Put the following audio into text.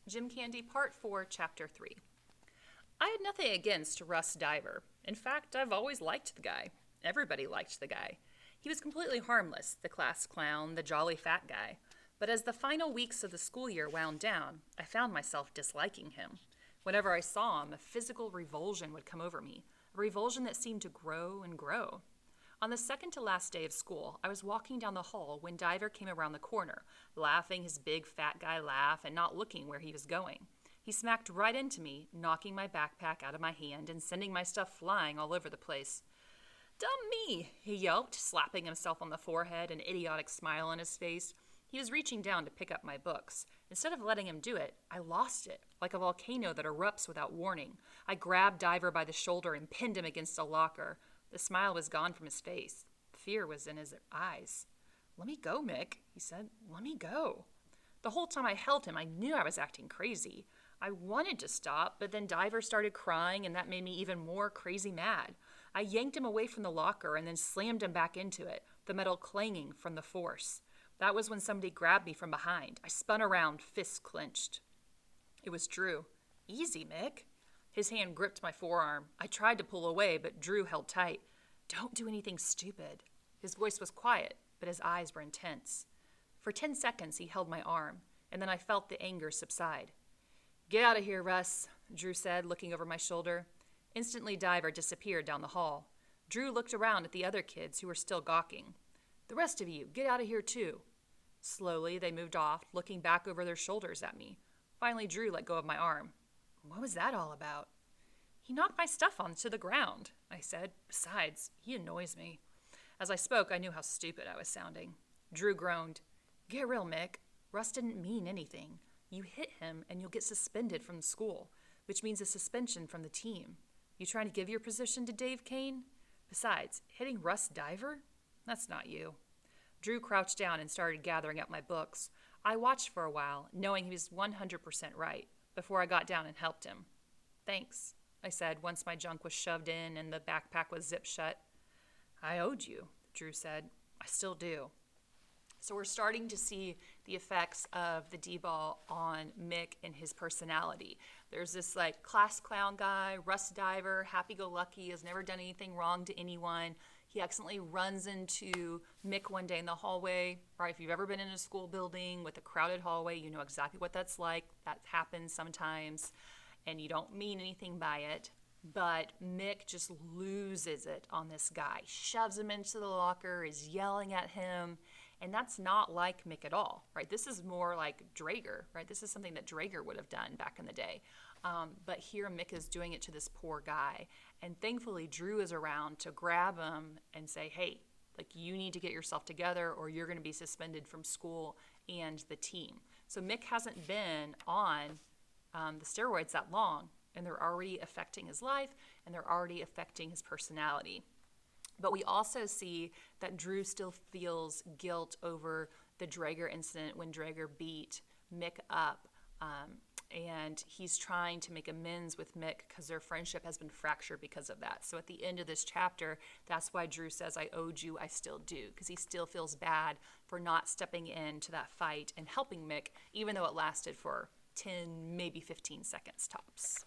Jim Candy Part 4, Chapter 3. I had nothing against Russ Diver. In fact, I've always liked the guy. Everybody liked the guy. He was completely harmless, the class clown, the jolly fat guy. But as the final weeks of the school year wound down, I found myself disliking him. Whenever I saw him, a physical revulsion would come over me, a revulsion that seemed to grow and grow. On the second to last day of school, I was walking down the hall when Diver came around the corner, laughing his big fat guy laugh and not looking where he was going. He smacked right into me, knocking my backpack out of my hand and sending my stuff flying all over the place. "Dumb me!" he yelped, slapping himself on the forehead, an idiotic smile on his face. He was reaching down to pick up my books. Instead of letting him do it, I lost it, like a volcano that erupts without warning. I grabbed Diver by the shoulder and pinned him against a locker. The smile was gone from his face. Fear was in his eyes. "Let me go, Mick," he said. "Let me go." The whole time I held him, I knew I was acting crazy. I wanted to stop, but then Diver started crying, and that made me even more crazy mad. I yanked him away from the locker and then slammed him back into it, the metal clanging from the force. That was when somebody grabbed me from behind. I spun around, fists clenched. It was Drew. "Easy, Mick." His hand gripped my forearm. I tried to pull away, but Drew held tight. "Don't do anything stupid." His voice was quiet, but his eyes were intense. For 10 seconds, he held my arm, and then I felt the anger subside. "Get out of here, Russ," Drew said, looking over my shoulder. Instantly, Diver disappeared down the hall. Drew looked around at the other kids who were still gawking. "The rest of you, get out of here too." Slowly, they moved off, looking back over their shoulders at me. Finally, Drew let go of my arm. "What was that all about?" "He knocked my stuff onto the ground," I said. "Besides, he annoys me." As I spoke, I knew how stupid I was sounding. Drew groaned. "Get real, Mick. Russ didn't mean anything. You hit him and you'll get suspended from the school, which means a suspension from the team. You trying to give your position to Dave Kane? Besides, hitting Russ Diver? That's not you." Drew crouched down and started gathering up my books. I watched for a while, knowing he was 100% right, before I got down and helped him. "Thanks," I said once my junk was shoved in and the backpack was zipped shut. "I owed you," Drew said. "I still do." So we're starting to see the effects of the D-ball on Mick and his personality. There's this like class clown guy, Russ Diver, happy-go-lucky, has never done anything wrong to anyone. He accidentally runs into Mick one day in the hallway, right? If you've ever been in a school building with a crowded hallway, you know exactly what that's like. That happens sometimes, and you don't mean anything by it. But Mick just loses it on this guy, shoves him into the locker, is yelling at him, and that's not like Mick at all, right? This is more like Drager, right? This is something that Drager would have done back in the day. But here Mick is doing it to this poor guy. And thankfully, Drew is around to grab him and say, "Hey, like you need to get yourself together or you're going to be suspended from school and the team." So Mick hasn't been on the steroids that long, and they're already affecting his life and they're already affecting his personality. But we also see that Drew still feels guilt over the Drager incident when Drager beat Mick up. And he's trying to make amends with Mick because their friendship has been fractured because of that. So at the end of this chapter, that's why Drew says, "I owed you, I still do," because he still feels bad for not stepping into that fight and helping Mick, even though it lasted for 10, maybe 15 seconds tops.